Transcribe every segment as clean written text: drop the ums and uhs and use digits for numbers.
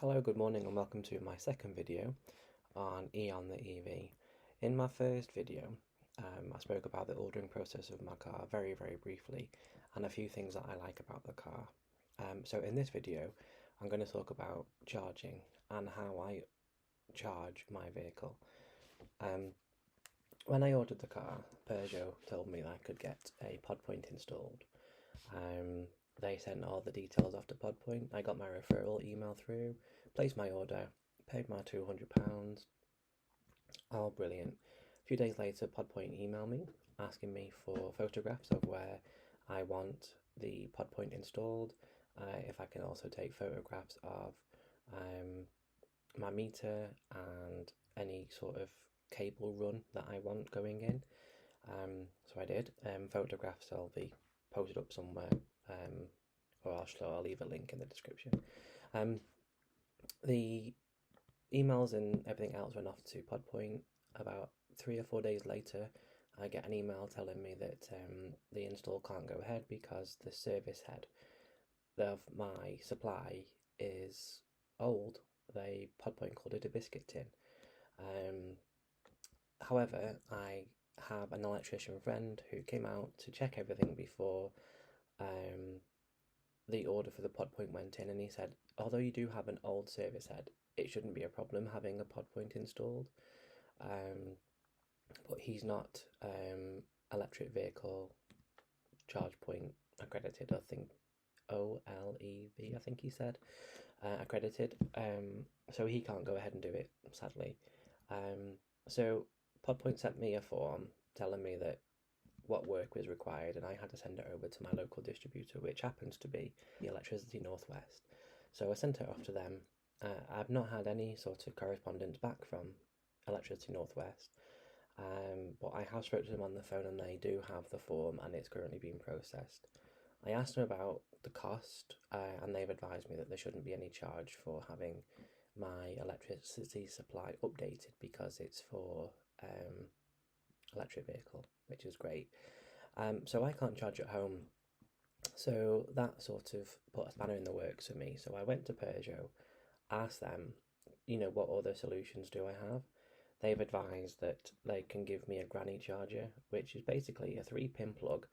Hello, good morning and welcome to my second video on the EV. In my first video, I spoke about the ordering process of my car very briefly and a few things that I like about the car. So in this video, I'm going to talk about charging and how I charge my vehicle. When I ordered the car, Peugeot told me that I could get a PodPoint installed. They sent all the details off to PodPoint. I got my referral email through, placed my order, paid my £200. All brilliant. A few days later, PodPoint emailed me asking me for photographs of where I want the PodPoint installed, if I can also take photographs of my meter and any sort of cable run that I want going in. So I did. Photographs will be posted up somewhere, or I'll leave a link in the description. The emails and everything else went off to PodPoint. About 3 or 4 days later, I get an email telling me that the install can't go ahead because the service head of my supply is old. They PodPoint called it a biscuit tin. However, I have an electrician friend who came out to check everything before the order for the PodPoint went in, and he said, although you do have an old service head, it shouldn't be a problem having a PodPoint installed. But he's not electric vehicle charge point accredited. I think OLEV, I think he said, accredited. So he can't go ahead and do it, sadly. So PodPoint sent me a form telling me that what work was required, and I had to send it over to my local distributor, which happens to be the Electricity Northwest. So I sent it off to them. I've not had any sort of correspondence back from Electricity Northwest, but I have spoken to them on the phone, and they do have the form, and it's currently being processed. I asked them about the cost, and they've advised me that there shouldn't be any charge for having my electricity supply updated because it's for electric vehicle, which is great. So I can't charge at home, so that sort of put a spanner in the works for me. So I went to Peugeot, asked them, what other solutions do I have? They've advised that they can give me a granny charger, which is basically a 3-pin plug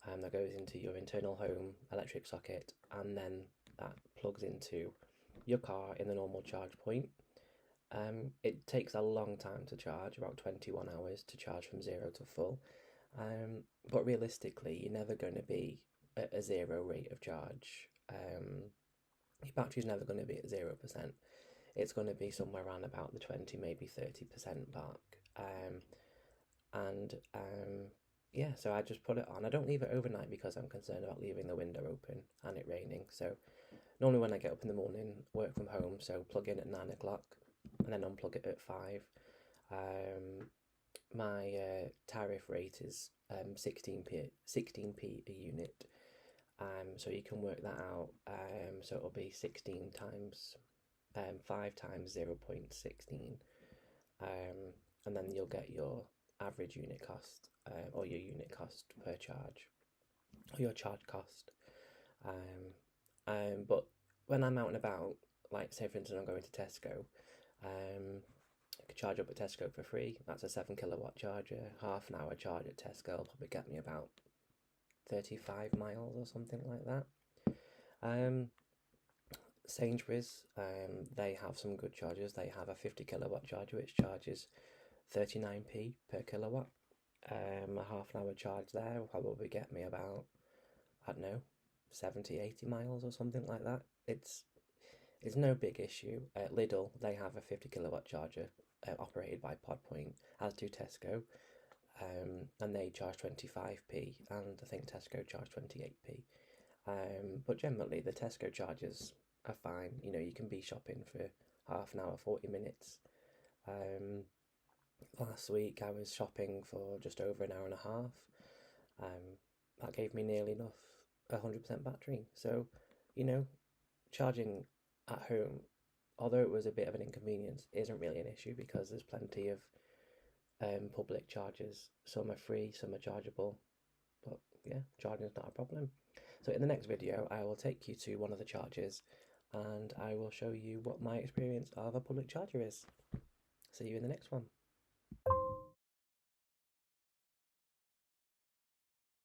that goes into your internal home electric socket, and then that plugs into your car in the normal charge point. It takes a long time to charge, about 21 hours to charge from 0 to full. But realistically, you're never going to be at a 0 rate of charge. Your battery's never going to be at 0%. It's going to be somewhere around about the 20, maybe 30% mark. Yeah, so I just put it on. I don't leave it overnight because I'm concerned about leaving the window open and it raining. So normally when I get up in the morning, work from home, so plug in at 9 o'clock and then unplug it at 5. My tariff rate is 16p a unit. So you can work that out. So it'll be 16 times 5 times 0.16, and then you'll get your average unit cost, or your unit cost per charge, or your charge cost. But when I'm out and about, like say for instance I'm going to Tesco, I could charge up at Tesco for free. That's a 7 kilowatt charger. Half an hour charge at Tesco will probably get me about 35 miles or something like that. Sainsbury's, they have some good chargers. They have a 50 kilowatt charger which charges 39p per kilowatt. A half an hour charge there will probably get me about, I don't know, 70-80 miles or something like that. It's no big issue. At Lidl, they have a 50 kilowatt charger operated by PodPoint, as do Tesco, and they charge 25p, and I think Tesco charge 28p. But generally, the Tesco chargers are fine. You can be shopping for half an hour, 40 minutes. Last week I was shopping for just over an hour and a half. That gave me nearly enough 100% battery. So, charging at home, although it was a bit of an inconvenience, isn't really an issue because there's plenty of public chargers. Some are free, some are chargeable, but yeah, charging is not a problem. So in the next video, I will take you to one of the chargers and I will show you what my experience of a public charger is. See you in the next one.